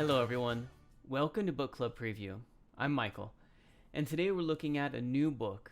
Hello, everyone. Welcome to Book Club Preview. I'm Michael, and today we're looking at a new book,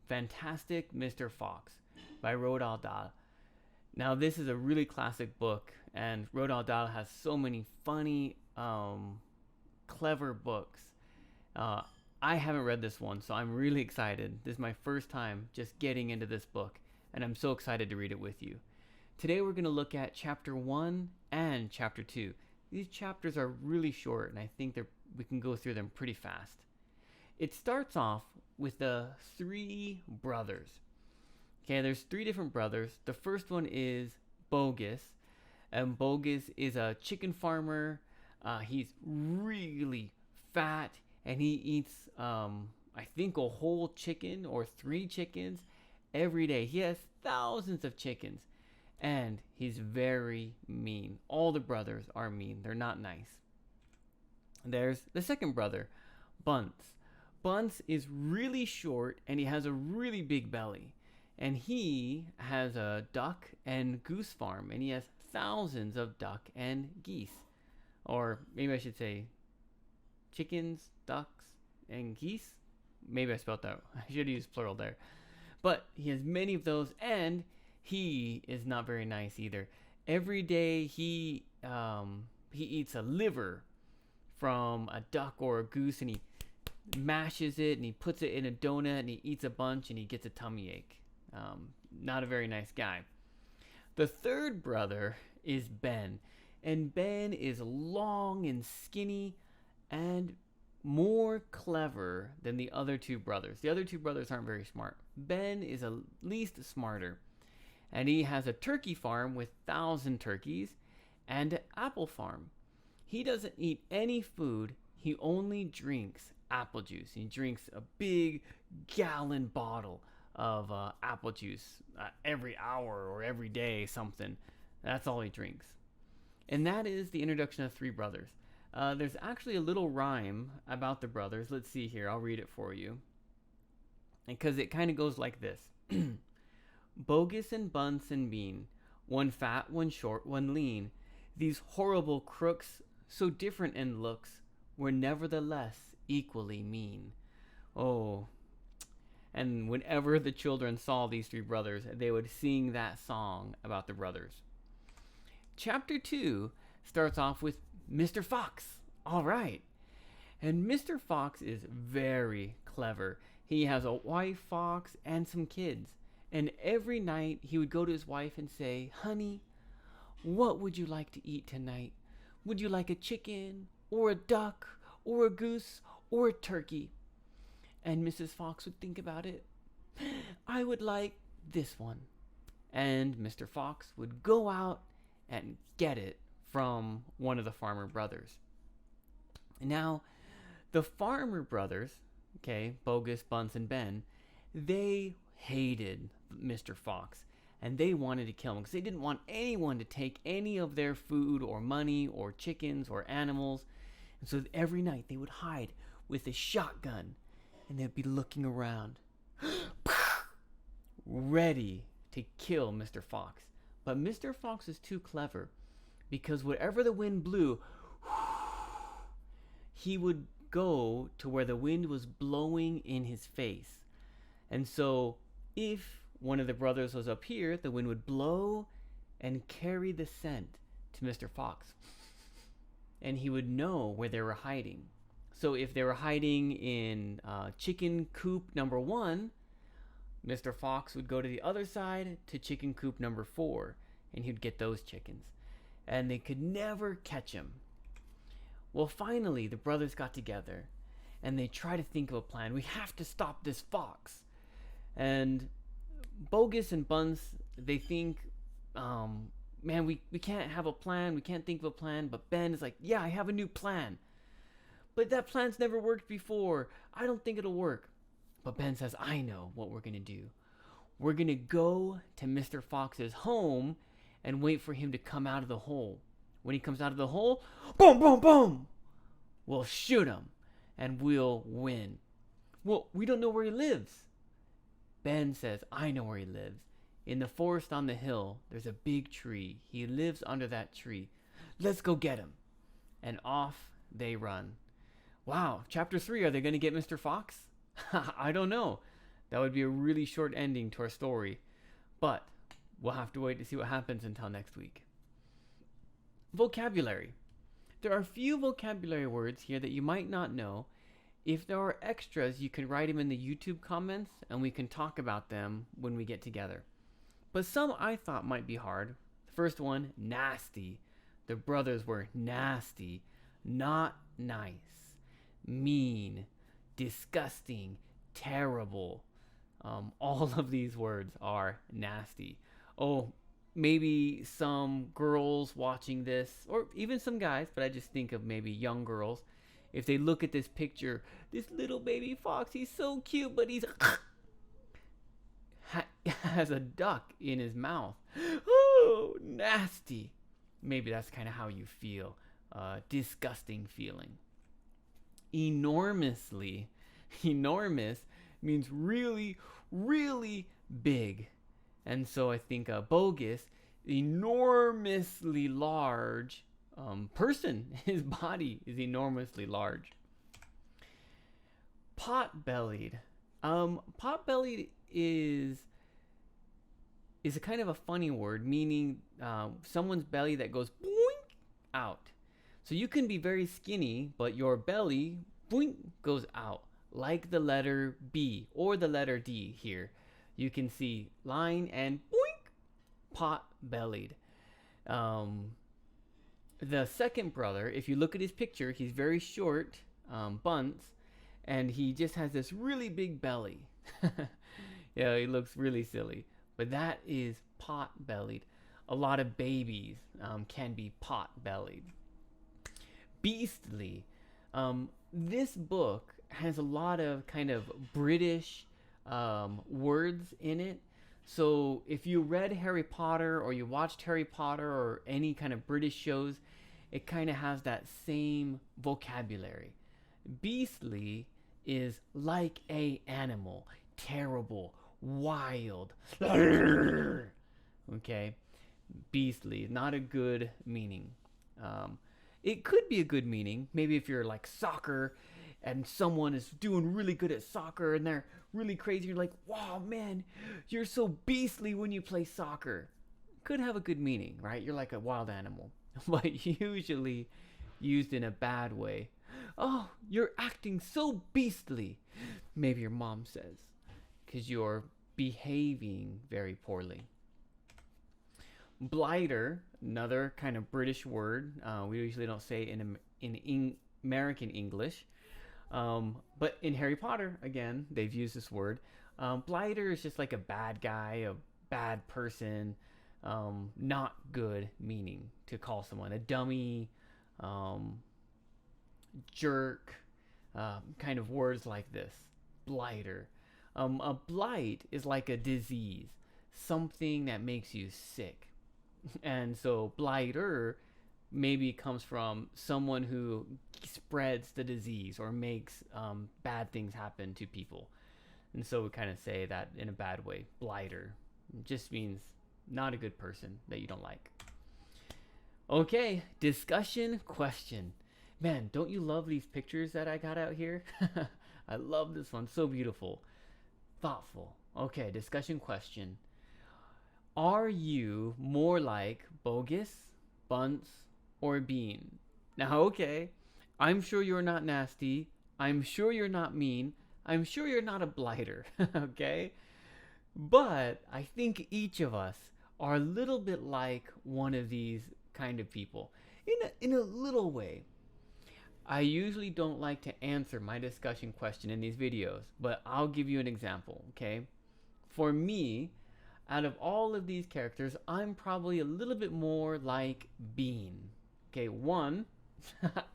Fantastic Mr. Fox by Roald Dahl. Now, this is a really classic book, and Roald Dahl has so many funny, clever books. I haven't read this one, so I'm really excited. This is my first time just getting into this book, and I'm so excited to read it with you. Today we're going to look at Chapter 1 and Chapter 2. These chapters are really short, and I think we can go through them pretty fast. It starts off with the three brothers. Okay, there's three different brothers. The first one is Bogus, and Bogus is a chicken farmer. He's really fat, and he eats, I think, a whole chicken or 3 chickens every day. He has thousands of chickens. And he's very mean. All the brothers are mean. They're not nice. There's the second brother, Bunce. Bunce is really short and he has a really big belly. And he has a duck and goose farm. And he has thousands of duck and geese. Or maybe I should say chickens, ducks, and geese. Maybe I spelled that. I should have used plural there. But he has many of those, and he is not very nice either. Every day he eats a liver from a duck or a goose, and he mashes it and he puts it in a donut and he eats a bunch and he gets a tummy ache. Not a very nice guy. The third brother is Ben, and Ben is long and skinny and more clever than the other two brothers. The other two brothers aren't very smart. Ben is at least smarter. And he has a turkey farm with 1,000 turkeys and an apple farm. He doesn't eat any food. He only drinks apple juice. He drinks a big gallon bottle of apple juice every hour or every day, something. That's all he drinks. And that is the introduction of three brothers. There's actually a little rhyme about the brothers. Let's see here. I'll read it for you. Because it kind of goes like this. Bogus and Bunce and Bean, one fat, one short, one lean. These horrible crooks, so different in looks, were nevertheless equally mean. Oh, and whenever the children saw these three brothers, they would sing that song about the brothers. Chapter 2 starts off with Mr. Fox. All right. And Mr. Fox is very clever. He has a wife fox and some kids. And every night he would go to his wife and say, "Honey, what would you like to eat tonight? Would you like a chicken or a duck or a goose or a turkey?" And Mrs. Fox would think about it. "I would like this one." And Mr. Fox would go out and get it from one of the farmer brothers. Now, the farmer brothers, okay, Bogus, Bunce, and Ben, they hated Mr. Fox, and they wanted to kill him because they didn't want anyone to take any of their food or money or chickens or animals. And so every night they would hide with a shotgun and they'd be looking around ready to kill Mr. Fox. But Mr. Fox is too clever, because wherever the wind blew, he would go to where the wind was blowing in his face. And so if one of the brothers was up here, the wind would blow and carry the scent to Mr. Fox. And he would know where they were hiding. So if they were hiding in chicken coop number 1, Mr. Fox would go to the other side to chicken coop number 4, and he'd get those chickens. And they could never catch him. Well, finally, the brothers got together, and they tried to think of a plan. We have to stop this fox. And Bogus and Bunce, they think, man, we can't have a plan. We can't think of a plan. But Ben is like, "Yeah, I have a new plan. But that plan's never worked before. I don't think it'll work." But Ben says, "I know what we're going to do. We're going to go to Mr. Fox's home and wait for him to come out of the hole. When he comes out of the hole, boom, boom, boom, we'll shoot him and we'll win." "Well, we don't know where he lives." Ben says, "I know where he lives. In the forest on the hill, there's a big tree. He lives under that tree. Let's go get him." and off they run. Wow, chapter 3, are they going to get Mr. Fox? I don't know. That would be a really short ending to our story. But we'll have to wait to see what happens until next week. Vocabulary. There are a few vocabulary words here that you might not know. If there are extras, you can write them in the YouTube comments and we can talk about them when we get together. But some I thought might be hard. The first one, nasty. The brothers were nasty, not nice, mean, disgusting, terrible. All of these words are nasty. Oh, maybe some girls watching this, or even some guys, but I just think of maybe young girls. If they look at this picture, this little baby fox, he's so cute, but he's has a duck in his mouth. Oh, nasty. Maybe that's kind of how you feel. Disgusting feeling. Enormously. Enormous means really, really big. And so I think bogus, enormously large person. His body is enormously large. Pot-bellied. Pot-bellied is a kind of a funny word, meaning someone's belly that goes boink out. So you can be very skinny, but your belly boink goes out, like the letter B or the letter D here. You can see line and boink, pot-bellied. The second brother, if you look at his picture, he's very short, Bunce, and he just has this really big belly. Yeah, he looks really silly. But that is pot-bellied. A lot of babies can be pot-bellied. Beastly. This book has a lot of kind of British words in it. So if you read Harry Potter or you watched Harry Potter or any kind of British shows, it kind of has that same vocabulary. Beastly is like a animal, terrible, wild. Okay, beastly, not a good meaning. It could be a good meaning, maybe if you're like soccer and someone is doing really good at soccer and they're really crazy, you're like, wow, man, you're so beastly when you play soccer. Could have a good meaning, right? You're like a wild animal. But usually used in a bad way. Oh, you're acting so beastly, maybe your mom says, because you're behaving very poorly. Blighter, another kind of British word. We usually don't say it in American English. But in Harry Potter, again, they've used this word. Blighter is just like a bad guy, a bad person, not good meaning to call someone. A dummy, jerk, kind of words like this. Blighter. A blight is like a disease, something that makes you sick. And so blighter maybe comes from someone who spreads the disease or makes bad things happen to people. And so we kind of say that in a bad way. Blighter just means not a good person that you don't like. Okay, discussion question. Man, don't you love these pictures that I got out here? I love this one. So beautiful. Thoughtful. Okay, discussion question. Are you more like Bogus, Bunce, or Bean? Now, okay, I'm sure you're not nasty. I'm sure you're not mean. I'm sure you're not a blighter, okay? But I think each of us are a little bit like one of these kind of people in a little way. I usually don't like to answer my discussion question in these videos, but I'll give you an example, okay? For me, out of all of these characters, I'm probably a little bit more like Bean. Okay, one,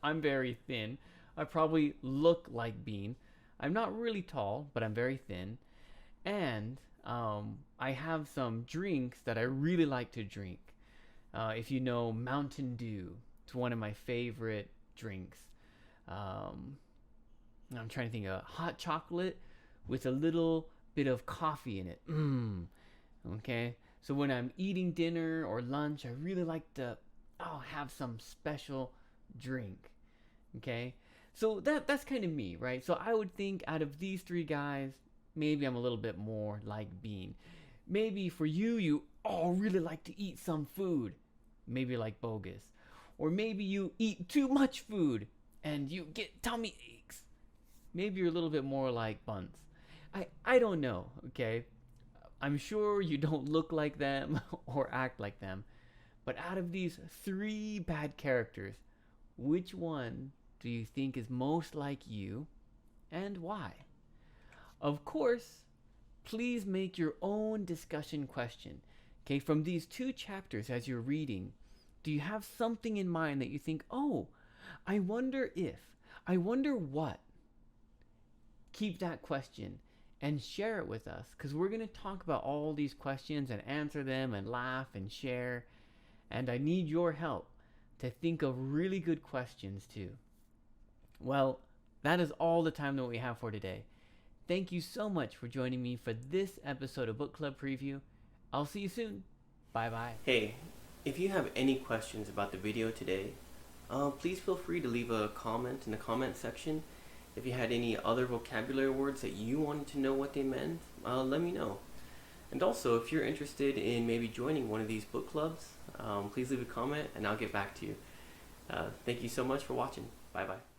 I'm very thin. I probably look like Bean. I'm not really tall, but I'm very thin. And I have some drinks that I really like to drink. If you know Mountain Dew, it's one of my favorite drinks. I'm trying to think of hot chocolate with a little bit of coffee in it. Okay, so when I'm eating dinner or lunch, I really like to have some special drink. Okay? So that's kind of me, right? So I would think out of these three guys, maybe I'm a little bit more like Bean. Maybe for you, you all really like to eat some food. Maybe like Bogus. Or maybe you eat too much food and you get tummy aches. Maybe you're a little bit more like Buns. I don't know, okay? I'm sure you don't look like them or act like them. But out of these three bad characters, which one do you think is most like you and why? Of course, please make your own discussion question. Okay, from these two chapters as you're reading, do you have something in mind that you think, oh, I wonder if, I wonder what? Keep that question and share it with us, because we're going to talk about all these questions and answer them and laugh and share. And I need your help to think of really good questions too. Well, that is all the time that we have for today. Thank you so much for joining me for this episode of Book Club Preview. I'll see you soon. Bye-bye. Hey, if you have any questions about the video today, please feel free to leave a comment in the comment section. If you had any other vocabulary words that you wanted to know what they meant, let me know. And also, if you're interested in maybe joining one of these book clubs, please leave a comment and I'll get back to you. Thank you so much for watching. Bye-bye.